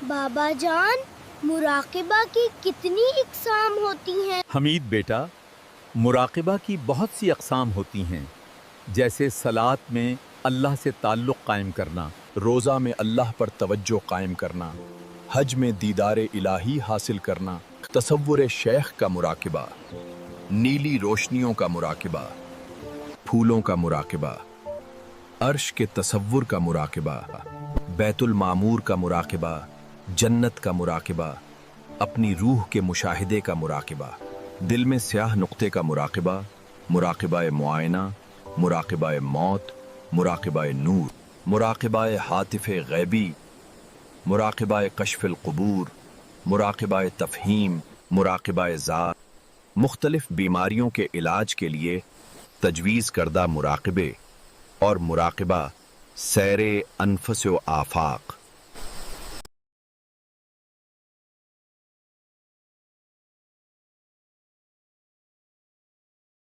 بابا جان، مراقبہ کی کتنی اقسام ہوتی ہیں؟ حمید بیٹا، مراقبہ کی بہت سی اقسام ہوتی ہیں، جیسے صلات میں اللہ سے تعلق قائم کرنا، روزہ میں اللہ پر توجہ قائم کرنا، حج میں دیدار الہی حاصل کرنا، تصور شیخ کا مراقبہ، نیلی روشنیوں کا مراقبہ، پھولوں کا مراقبہ، عرش کے تصور کا مراقبہ، بیت المعمور کا مراقبہ، جنت کا مراقبہ، اپنی روح کے مشاہدے کا مراقبہ، دل میں سیاہ نقطے کا مراقبہ، مراقبہ معائنہ، مراقبہ موت، مراقبہ نور، مراقبہ حاطف غیبی، مراقبہ کشف القبور، مراقبہ تفہیم، مراقبہ ذات، مختلف بیماریوں کے علاج کے لیے تجویز کردہ مراقبے اور مراقبہ سیر انفس و آفاق۔